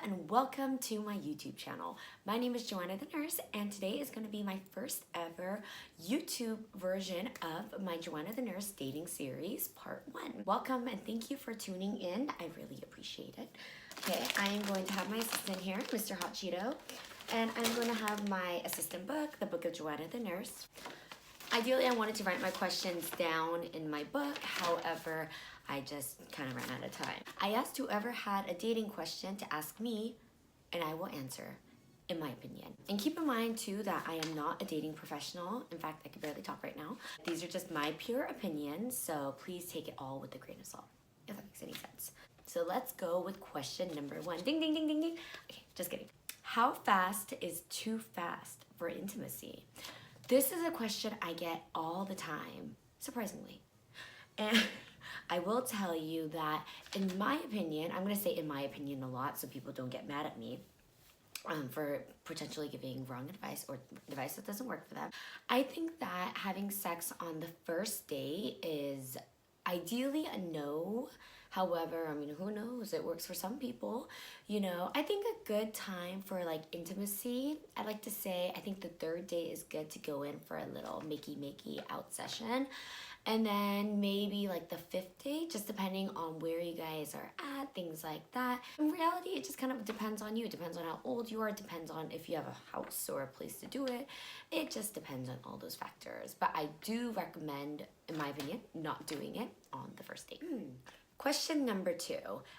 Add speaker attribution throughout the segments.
Speaker 1: and welcome to my YouTube channel. My name is Joanna the Nurse, and today is going to be my first ever YouTube version of my Joanna the Nurse dating series part 1. Welcome and thank you for tuning in. I really appreciate it. Okay, I am going to have my assistant here, Mr. Hot Cheeto, and I'm going to have my assistant book, the Book of Joanna the Nurse. Ideally, I wanted to write my questions down in my book. However, I just kind of ran out of time. I asked whoever had a dating question to ask me, and I will answer, in my opinion. And keep in mind, too, that I am not a dating professional. In fact, I can barely talk right now. These are just my pure opinions, so please take it all with a grain of salt, if that makes any sense. So let's go with question number 1. Ding, ding, ding, ding, ding. Okay, just kidding. How fast is too fast for intimacy? This is a question I get all the time, surprisingly. And I will tell you that, in my opinion, I'm going to say in my opinion a lot so people don't get mad at me for potentially giving wrong advice or advice that doesn't work for them. I think that having sex on the first date is ideally a no. However, I mean, who knows? It works for some people. You know, I think a good time for like intimacy, I'd like to say, I think the third date is good to go in for a little makey out session. And then maybe like the 5th date, just depending on where you guys are at, things like that. In reality, it just kind of depends on you. It depends on how old you are. It depends on if you have a house or a place to do it. It just depends on all those factors. But I do recommend, in my opinion, not doing it on the first date. Question number 2,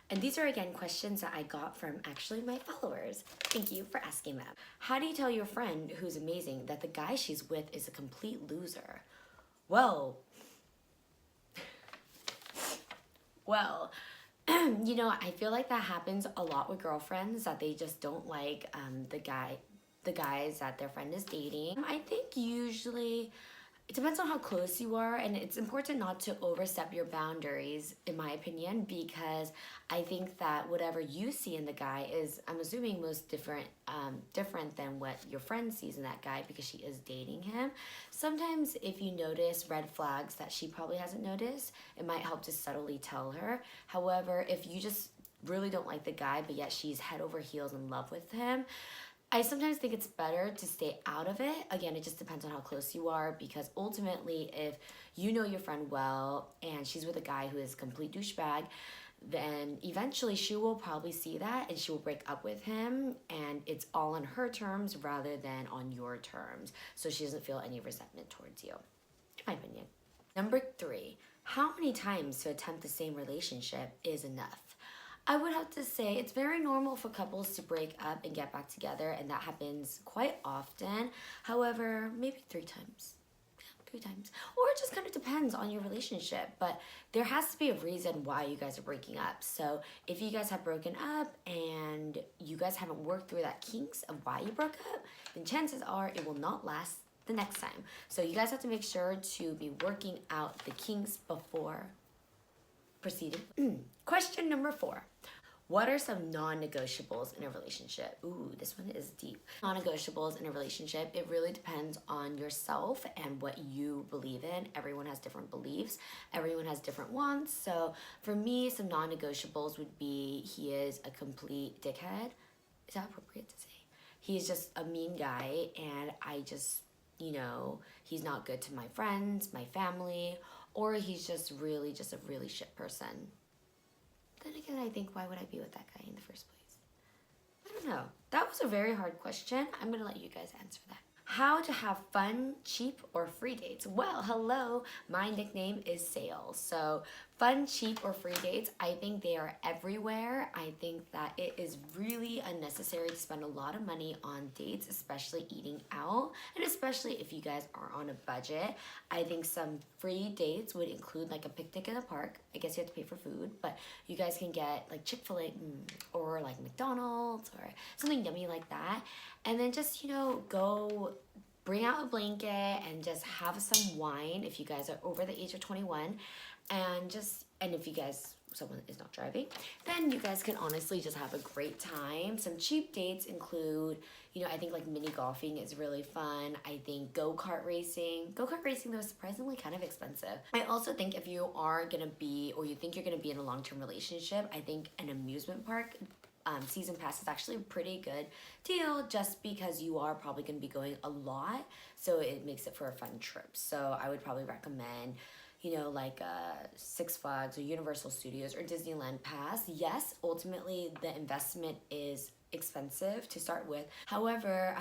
Speaker 1: and these are again questions that I got from actually my followers. Thank you for asking them. How do you tell your friend who's amazing that the guy she's with is a complete loser? Well, you know, I feel like that happens a lot with girlfriends, that they just don't like the guys that their friend is dating. I think usually it depends on how close you are, and it's important not to overstep your boundaries, in my opinion, because I think that whatever you see in the guy is, I'm assuming, most different than what your friend sees in that guy because she is dating him. Sometimes if you notice red flags that she probably hasn't noticed, it might help to subtly tell her. However, if you just really don't like the guy, but yet she's head over heels in love with him, I sometimes think it's better to stay out of it. Again, it just depends on how close you are, because ultimately, if you know your friend well and she's with a guy who is a complete douchebag, then eventually she will probably see that and she will break up with him, and it's all on her terms rather than on your terms, so she doesn't feel any resentment towards you, in my opinion. Number 3, how many times to attempt the same relationship is enough? I would have to say it's very normal for couples to break up and get back together, and that happens quite often. However, maybe 3 times. Yeah, 3 times. Or it just kind of depends on your relationship, but there has to be a reason why you guys are breaking up. So if you guys have broken up and you guys haven't worked through that kinks of why you broke up, then chances are it will not last the next time. So you guys have to make sure to be working out the kinks before proceeding. Question number 4. What are some non-negotiables in a relationship? Ooh, this one is deep. Non-negotiables in a relationship, it really depends on yourself and what you believe in. Everyone has different beliefs. Everyone has different wants. So for me, some non-negotiables would be, he is a complete dickhead. Is that appropriate to say? He's just a mean guy, and I just, you know, he's not good to my friends, my family, or he's just a really shit person. Then again, I think, why would I be with that guy in the first place? I don't know. That was a very hard question. I'm going to let you guys answer that. How to have fun, cheap, or free dates? Well, hello. My nickname is Sales. So fun, cheap, or free dates, I think they are everywhere. I think that it is really unnecessary to spend a lot of money on dates, especially eating out, and especially if you guys are on a budget. I think some free dates would include like a picnic in a park. I guess you have to pay for food, but you guys can get like Chick-fil-A or like McDonald's or something yummy like that. And then just, you know, go bring out a blanket and just have some wine if you guys are over the age of 21. And if you guys, someone is not driving, then you guys can honestly just have a great time. Some cheap dates include, you know, I think like mini golfing is really fun. I think go-kart racing though is surprisingly kind of expensive. I also think if you are gonna be, or you think you're gonna be in a long-term relationship, I think an amusement park season pass is actually a pretty good deal just because you are probably going to be going a lot. So it makes it for a fun trip. So I would probably recommend, you know, like Six Flags or Universal Studios or Disneyland Pass. Yes, ultimately the investment is expensive to start with. However,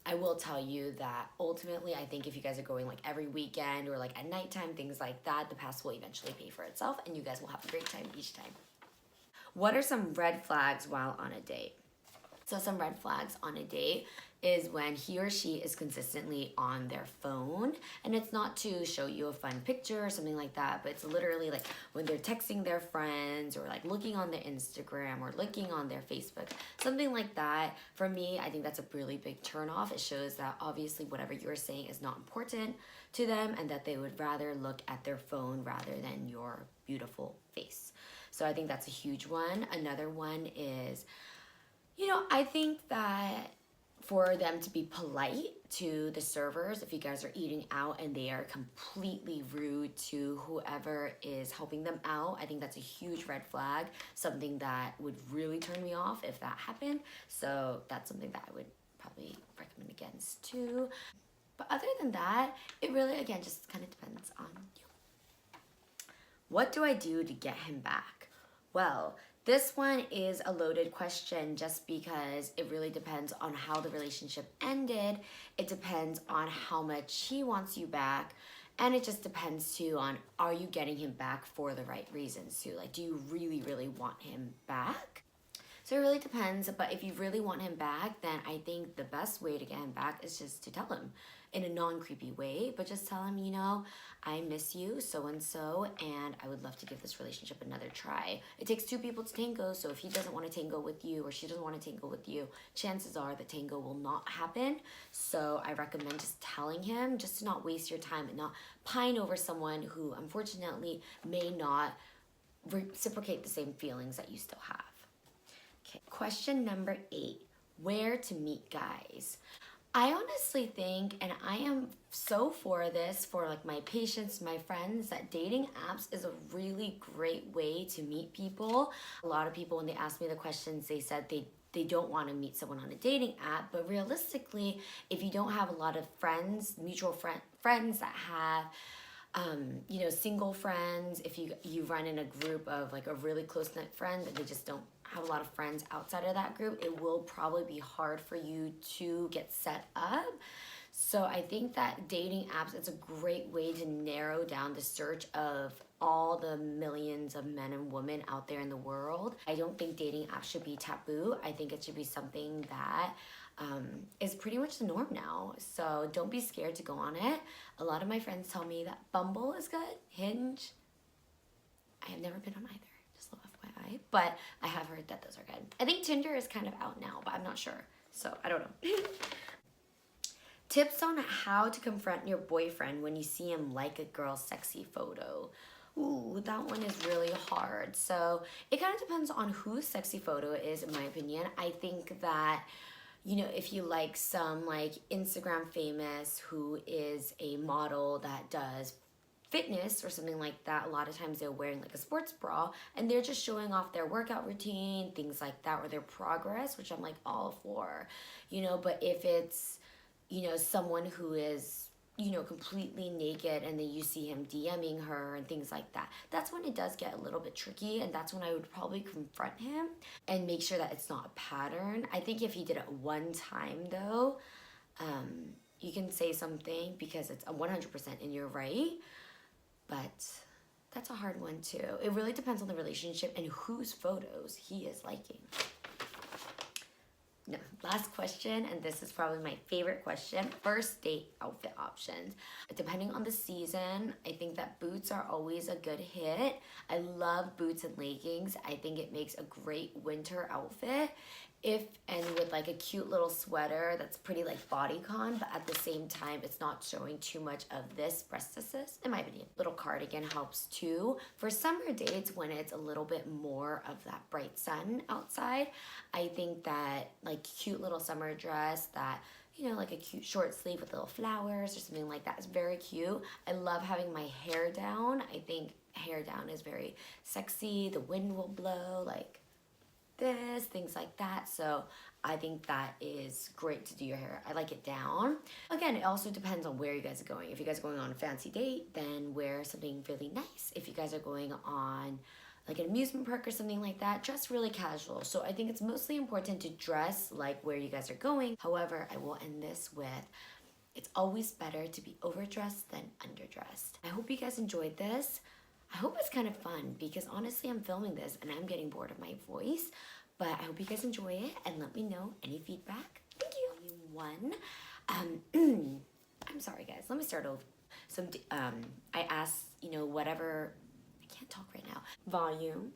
Speaker 1: I will tell you that ultimately I think if you guys are going like every weekend or like at nighttime, things like that, the pass will eventually pay for itself and you guys will have a great time each time. What are some red flags while on a date? So some red flags on a date is when he or she is consistently on their phone, and it's not to show you a fun picture or something like that, but it's literally like when they're texting their friends or like looking on their Instagram or looking on their Facebook, something like that. For me, I think that's a really big turn off. It shows that obviously whatever you're saying is not important to them and that they would rather look at their phone rather than your beautiful face. So I think that's a huge one. Another one is, you know, I think that for them to be polite to the servers, if you guys are eating out and they are completely rude to whoever is helping them out, I think that's a huge red flag, something that would really turn me off if that happened. So that's something that I would probably recommend against too. But other than that, it really, again, just kind of depends on you. What do I do to get him back? Well, this one is a loaded question just because it really depends on how the relationship ended. It depends on how much he wants you back. And it just depends too on, are you getting him back for the right reasons too? Like, do you really, really want him back? So it really depends, but if you really want him back, then I think the best way to get him back is just to tell him in a non-creepy way, but just tell him, you know, I miss you, so-and-so, and I would love to give this relationship another try. It takes two people to tango, so if he doesn't want to tango with you or she doesn't want to tango with you, chances are the tango will not happen. So I recommend just telling him, just to not waste your time and not pine over someone who unfortunately may not reciprocate the same feelings that you still have. Okay. Question number 8, where to meet guys. I honestly think, and I am so for this, for like my patients, my friends, that dating apps is a really great way to meet people. A lot of people, when they asked me the questions, they said they don't want to meet someone on a dating app, but realistically, if you don't have a lot of friends, mutual friends that have you know, single friends, if you run in a group of like a really close-knit friend and they just don't have a lot of friends outside of that group, it will probably be hard for you to get set up. So I think that dating apps, it's a great way to narrow down the search of all the millions of men and women out there in the world. I don't think dating apps should be taboo. I think it should be something that is pretty much the norm now. So don't be scared to go on it. A lot of my friends tell me that Bumble is good. Hinge, I have never been on either, just a little FYI, but I have heard that those are good. I think Tinder is kind of out now, but I'm not sure, so I don't know. Tips on how to confront your boyfriend when you see him like a girl's sexy photo. Ooh, that one is really hard. So it kind of depends on whose sexy photo it is, in my opinion. I think that, you know, if you like some like Instagram famous who is a model that does fitness or something like that, a lot of times they're wearing like a sports bra and they're just showing off their workout routine, things like that, or their progress, which I'm like all for, you know. But if it's, you know, someone who is, you know, completely naked and then you see him DMing her and things like that, that's when it does get a little bit tricky, and that's when I would probably confront him and make sure that it's not a pattern. I think if he did it one time though, you can say something because it's 100% and you're right, but that's a hard one too. It really depends on the relationship and whose photos he is liking. No, last question, and this is probably my favorite question. First date outfit options. Depending on the season, I think that boots are always a good hit. I love boots and leggings. I think it makes a great winter outfit. And with like a cute little sweater that's pretty like bodycon, but at the same time, it's not showing too much of this breastises, in my opinion. Little cardigan helps too. For summer dates, when it's a little bit more of that bright sun outside, I think that like cute little summer dress that, you know, like a cute short sleeve with little flowers or something like that is very cute. I love having my hair down. I think hair down is very sexy. The wind will blow, like, this, things like that. So I think that is great to do your hair. I like it down. Again, it also depends on where you guys are going. If you guys are going on a fancy date, then wear something really nice. If you guys are going on like an amusement park or something like that, dress really casual. So I think it's mostly important to dress like where you guys are going. However, I will end this with, it's always better to be overdressed than underdressed. I hope you guys enjoyed this. I hope it's kind of fun because honestly, I'm filming this and I'm getting bored of my voice, but I hope you guys enjoy it and let me know any feedback. Thank you. One, I'm sorry guys, let me start over. So I asked, you know, whatever, I can't talk right now. Volume.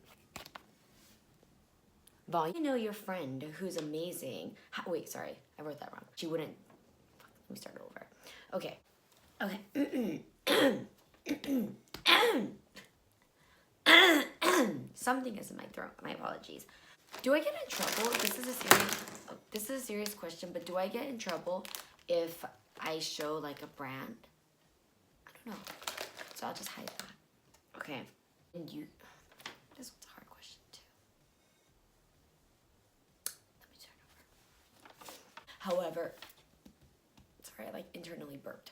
Speaker 1: You know your friend who's amazing. Wait, sorry, I wrote that wrong. She wouldn't, let me start over. Okay, something is in my throat, my apologies. Do I get in trouble? This is a serious question, but do I get in trouble if I show like a brand? I don't know. So I'll just hide that. Okay. And you, this one's a hard question too. Let me turn over. However, sorry, I like internally burped.